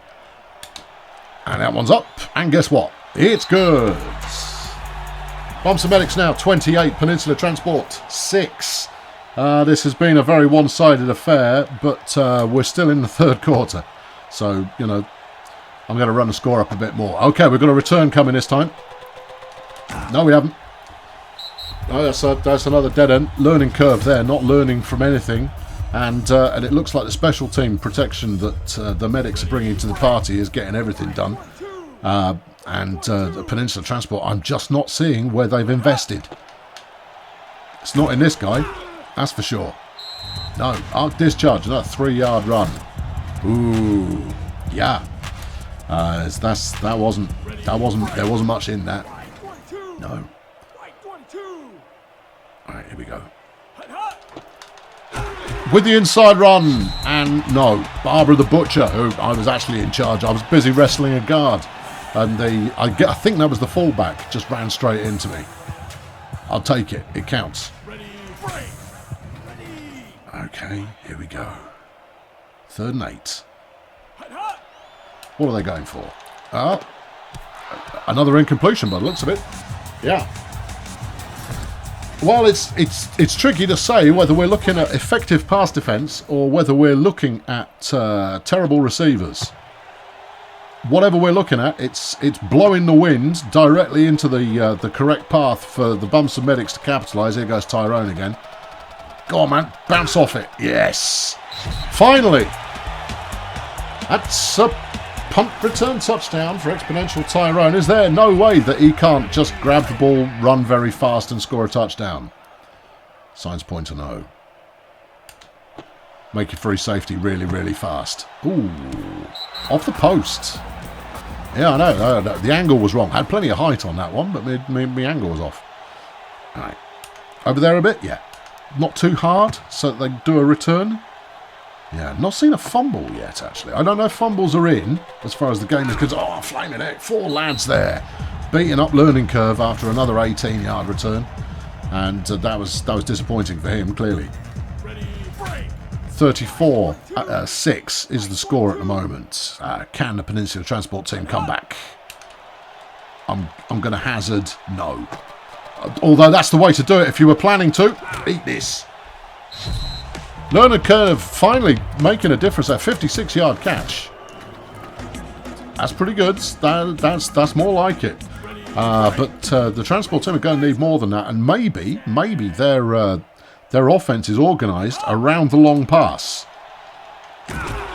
And that one's up, and guess what? It's good. Bumps and Medics now 28, Peninsula Transport 6. This has been a very one-sided affair, but we're still in the 3rd quarter, so you know. I'm going to run the score up a bit more. Okay, we've got a return coming this time. No, we haven't. No, that's another dead end. Learning curve there, not learning from anything. And it looks like the special team protection that the medics are bringing to the party is getting everything done. And the Peninsula Transport, I'm just not seeing where they've invested. It's not in this guy, that's for sure. No, arc discharge, another 3-yard run. Ooh, yeah. There wasn't much in that. No. Alright, here we go. With the inside run, and no, Barbara the Butcher, who I was actually in charge. I was busy wrestling a guard, and I think that was the fullback, just ran straight into me. I'll take it, it counts. Okay, here we go. 3rd and 8. What are they going for? Another incompletion by the looks of it. Yeah. Well, it's tricky to say whether we're looking at effective pass defence or whether we're looking at terrible receivers. Whatever we're looking at, it's blowing the wind directly into the correct path for the Bumps and Medics to capitalise. Here goes Tyrone again. Go on, man. Bounce off it. Yes. Finally. That's a punt return touchdown for exponential Tyrone. Is there no way that he can't just grab the ball, run very fast and score a touchdown? Signs point to no. Make your free safety really, really fast. Ooh. Off the post. Yeah, I know. The angle was wrong. I had plenty of height on that one, but my angle was off. All right. Over there a bit? Yeah. Not too hard, so they do a return. Yeah, not seen a fumble yet, actually. I don't know if fumbles are in, as far as the game is concerned. Oh, flaming heck. 4 lads there. Beating up learning curve after another 18-yard return. And that was disappointing for him, clearly. 34-6 is the score at the moment. Can the Peninsula Transport team come back? I'm going to hazard no. Although that's the way to do it if you were planning to. Eat this. Learner curve finally making a difference. That 56-yard catch. That's pretty good. That's more like it. But the Transport team are going to need more than that. And maybe their offense is organised around the long pass.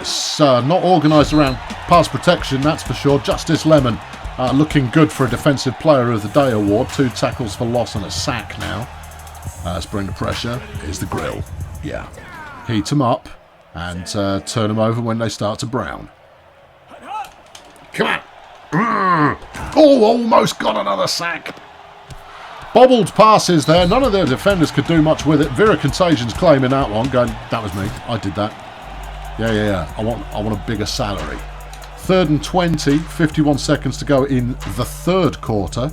It's not organised around pass protection, that's for sure. Justice Lemon looking good for a Defensive Player of the Day award. 2 tackles for loss and a sack now. Let's bring the pressure. Here's the grill. Yeah. Heat them up and turn them over when they start to brown. Come on. Oh, almost got another sack. Bobbled passes there. None of their defenders could do much with it. Vera Contagion's claiming that one. Going, that was me. I did that. Yeah. I want a bigger salary. 3rd and 20. 51 seconds to go in the 3rd quarter.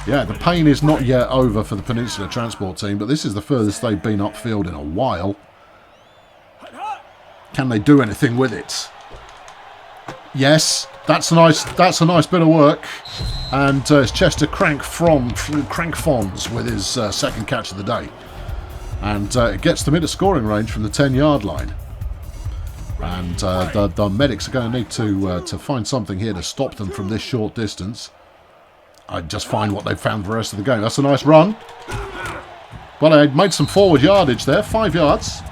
Yeah, the pain is not yet over for the Peninsula Transport team, but this is the furthest they've been upfield in a while. Can they do anything with it? Yes, that's a nice bit of work. And it's Chester Crank Fons with his 2nd catch of the day. And it gets them into scoring range from the 10-yard line. And the medics are going to need to find something here to stop them from this short distance. I'd just find what they've found for the rest of the game. That's a nice run. Well, they made some forward yardage there. 5 yards.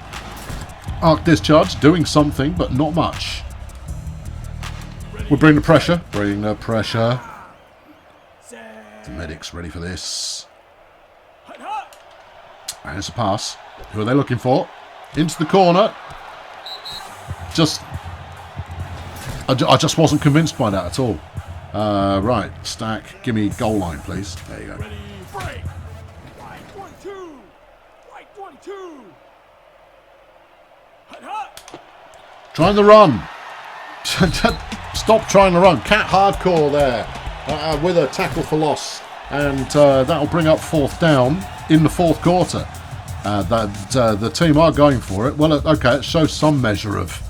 Arc discharge, doing something, but not much. We'll bring the pressure. Bring the pressure. The medics ready for this. And it's a pass. Who are they looking for? Into the corner. I just wasn't convinced by that at all. Right, Stack, give me goal line, please. There you go. Trying the run. Stop trying to run. Cat hardcore there with a tackle for loss. And that'll bring up 4th down in the 4th quarter. The team are going for it. Well, okay, it shows some measure of,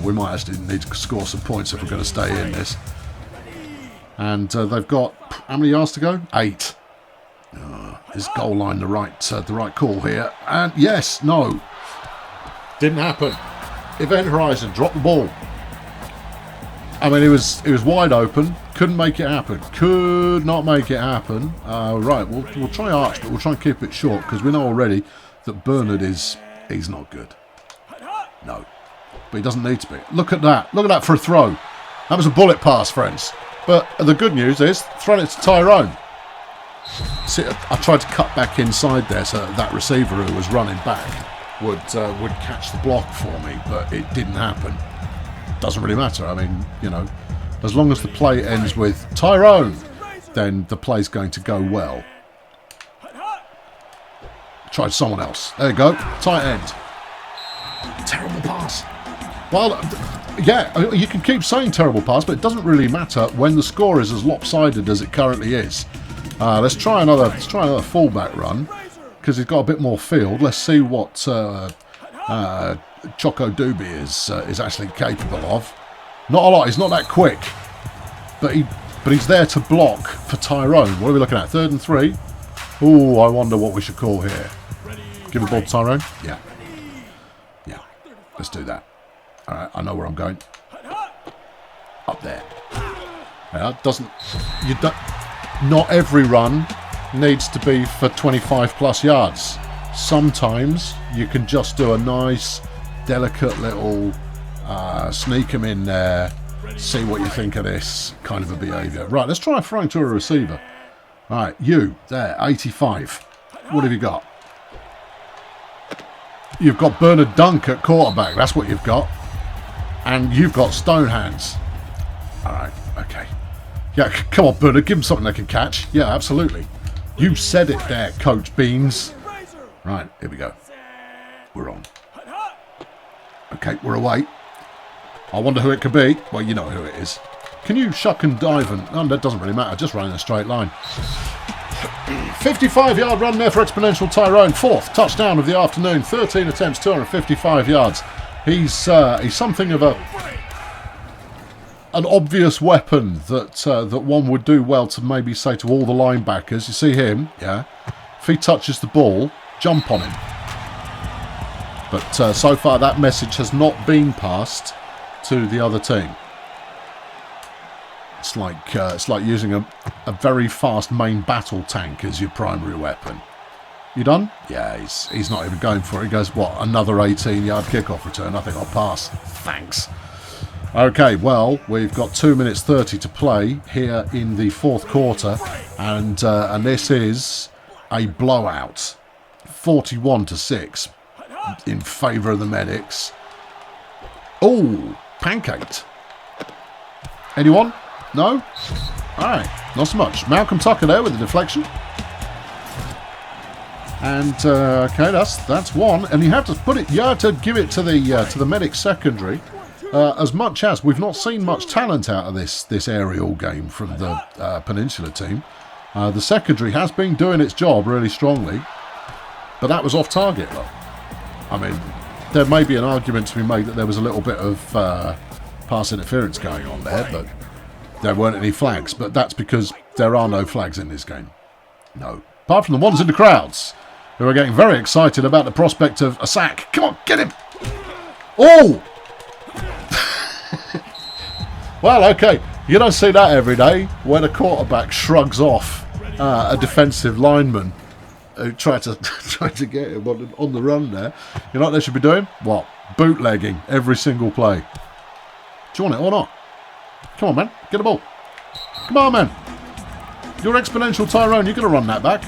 we might actually need to score some points if we're going to stay in this. And they've got, how many yards to go? 8. Is goal line the right call here? And yes, no. Didn't happen. Event Horizon dropped the ball. I mean, it was wide open. Couldn't make it happen. Could not make it happen. Right, we'll try Arch, but we'll try and keep it short because we know already that Bernard he's not good. No, but he doesn't need to be. Look at that. Look at that for a throw. That was a bullet pass, friends. But the good news is, thrown it to Tyrone. See, I tried to cut back inside there so that receiver who was running back would catch the block for me, but it didn't happen. Doesn't really matter. I mean, you know, as long as the play ends with Tyrone, then the play's going to go well. Try someone else. There you go. Tight end. Terrible pass. Well, yeah, you can keep saying terrible pass, but it doesn't really matter when the score is as lopsided as it currently is. Let's try another fullback run because he's got a bit more field. Let's see what Choco Doobie is actually capable of. Not a lot. He's not that quick, but he's there to block for Tyrone. What are we looking at? 3rd and 3. Ooh, I wonder what we should call here. Give the ball to Tyrone. Yeah. Let's do that. All right, I know where I'm going. Up there. Yeah, not every run needs to be for 25 plus yards. Sometimes you can just do a nice, delicate little sneak them in there, see what you think of this kind of a behaviour. Right, let's try throwing to a receiver. All right, you, there, 85. What have you got? You've got Bernard Dunk at quarterback. That's what you've got. And you've got stone hands. All right, okay. Yeah, come on, Bernard. Give him something they can catch. Yeah, absolutely. You said it there, Coach Beans. Right, here we go. We're on. Okay, we're away. I wonder who it could be. Well, you know who it is. Can you shuck and dive? And oh, that doesn't really matter. Just run in a straight line. 55-yard run there for Exponential Tyrone. 4th touchdown of the afternoon. 13 attempts, 255 yards. He's something of an obvious weapon that one would do well to maybe say to all the linebackers. You see him, yeah. If he touches the ball, jump on him. But so far that message has not been passed to the other team. It's like using a very fast main battle tank as your primary weapon. You done? Yeah, he's not even going for it. He goes, what, another 18-yard kickoff return? I think I'll pass. Thanks. Okay, well, we've got 2 minutes 30 to play here in the 4th quarter, and this is a blowout. 41-6 in favour of the Medics. Oh, pancaked. Anyone? No? Alright, not so much. Malcolm Tucker there with the deflection. And okay, that's one. And you have to give it to the Medic secondary. As much as we've not seen much talent out of this aerial game from the Peninsula team, the secondary has been doing its job really strongly. But that was off target, look. I mean, there may be an argument to be made that there was a little bit of pass interference going on there, but there weren't any flags. But that's because there are no flags in this game. No. Apart from the ones in the crowds, who are getting very excited about the prospect of a sack. Come on, get him! Oh! Well, okay. You don't see that every day, when a quarterback shrugs off a defensive lineman who tried to get him on the run there. You know what they should be doing? What? Bootlegging every single play. Do you want it or not? Come on, man. Get the ball. Come on, man. You're Exponential Tyrone. You're going to run that back.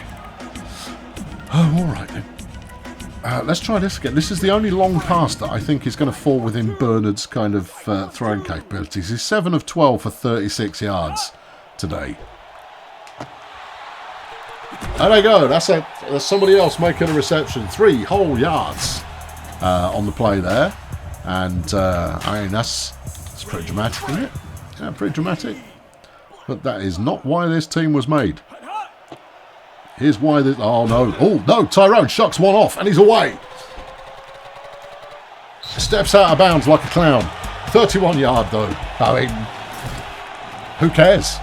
Oh, all right then. Let's try this again. This is the only long pass that I think is going to fall within Bernard's kind of throwing capabilities. He's 7 of 12 for 36 yards today. And there you go. That's somebody else making a reception. 3 whole yards on the play there. And, I mean, that's pretty dramatic, isn't it? Yeah, pretty dramatic. But that is not why this team was made. Here's why this... Oh, no. Oh, no. Tyrone shucks one off, and he's away. Steps out of bounds like a clown. 31 yard, though. I mean, who cares?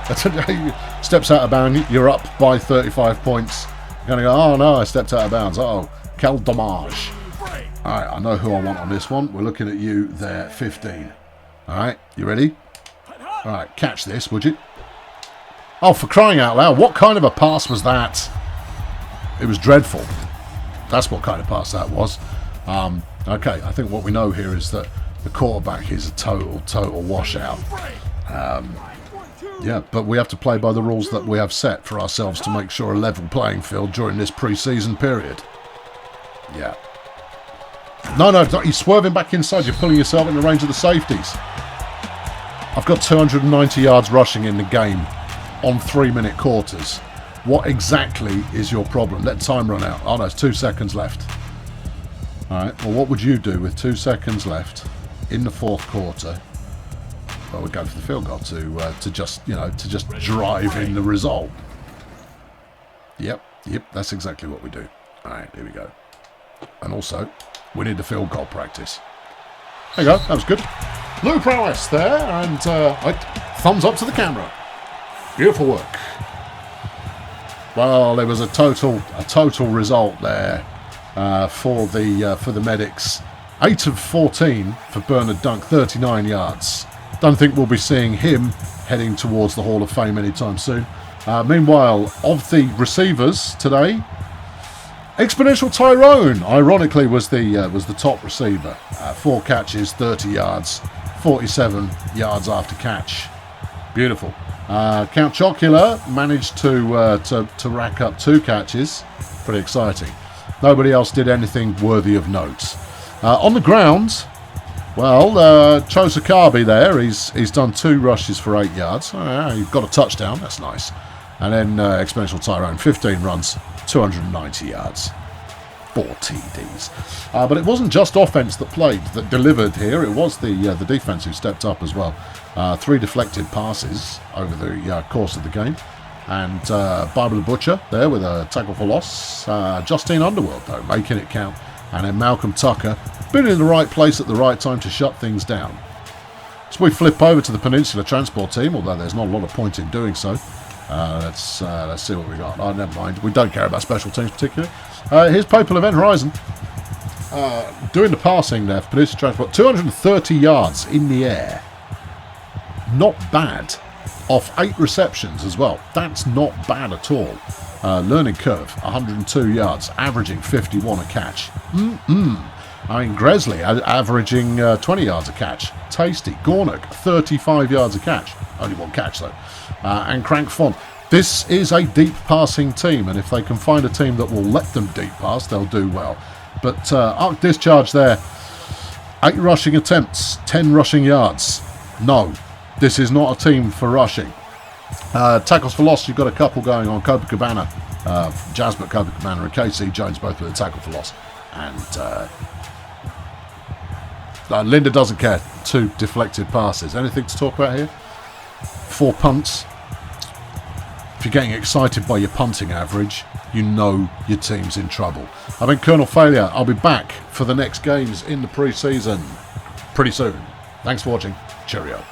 Steps out of bounds, you're up by 35 points. You're going to go, oh, no, I stepped out of bounds. Uh-oh. Quel dommage. All right, I know who I want on this one. We're looking at you there, 15. All right, you ready? All right, catch this, would you? Oh, for crying out loud, what kind of a pass was that? It was dreadful. That's what kind of pass that was. Okay, I think what we know here is that the quarterback is a total washout. Yeah, but we have to play by the rules that we have set for ourselves to make sure a level playing field during this pre-season period. Yeah. No, you're swerving back inside. You're pulling yourself in the range of the safeties. I've got 290 yards rushing in the game on 3-minute quarters. What exactly is your problem? Let time run out. Oh no, it's 2 seconds left. Alright, well what would you do with 2 seconds left in the fourth quarter? Well, we'd go for the field goal to just drive in the result. Yep, that's exactly what we do. Alright, here we go. And also, we need the field goal practice. There you go, that was good. Lou prowess there, and thumbs up to the camera. Beautiful work. Well, there was a total result there for the medics. 8 of 14 for Bernard Dunk, 39 yards. Don't think we'll be seeing him heading towards the Hall of Fame anytime soon. Meanwhile, of the receivers today, Exponential Tyrone, ironically, was the top receiver. 4 catches, 30 yards, 47 yards after catch. Beautiful. Count Chocula managed to rack up 2 catches. Pretty exciting. Nobody else did anything worthy of note. On the ground, well, Chosakabe there, he's done 2 rushes for 8 yards. You've got a touchdown, that's nice. And then Exponential Tyrone, 15 runs, 290 yards. 4 TDs. But it wasn't just offense that delivered here. It was the defense who stepped up as well. 3 deflected passes over the course of the game. And Bible the Butcher there with a tackle for loss. Justine Underworld, though, making it count. And then Malcolm Tucker been in the right place at the right time to shut things down. So we flip over to the Peninsula Transport team, although there's not a lot of point in doing so. Let's see what we got. Oh, never mind. We don't care about special teams particularly. Here's Papal Event Horizon. Doing the passing there for Peninsula Transport. 230 yards in the air. Not bad. Off 8 receptions as well. That's not bad at all. Learning curve, 102 yards, averaging 51 a catch. I mean, Gresley averaging 20 yards a catch. Tasty. Gornock, 35 yards a catch. Only 1 catch, though. And Crank Font. This is a deep passing team, and if they can find a team that will let them deep pass, they'll do well. But Arc Discharge there. 8 rushing attempts, 10 rushing yards. No, this is not a team for rushing. Tackles for loss, you've got a couple going on. Copacabana, Jasmine Copacabana and KC Jones both with a tackle for loss. And Linda doesn't care. 2 deflected passes. Anything to talk about here? 4 punts. If you're getting excited by your punting average, you know your team's in trouble. I've been Colonel Failure. I'll be back for the next games in the pre-season pretty soon. Thanks for watching. Cheerio.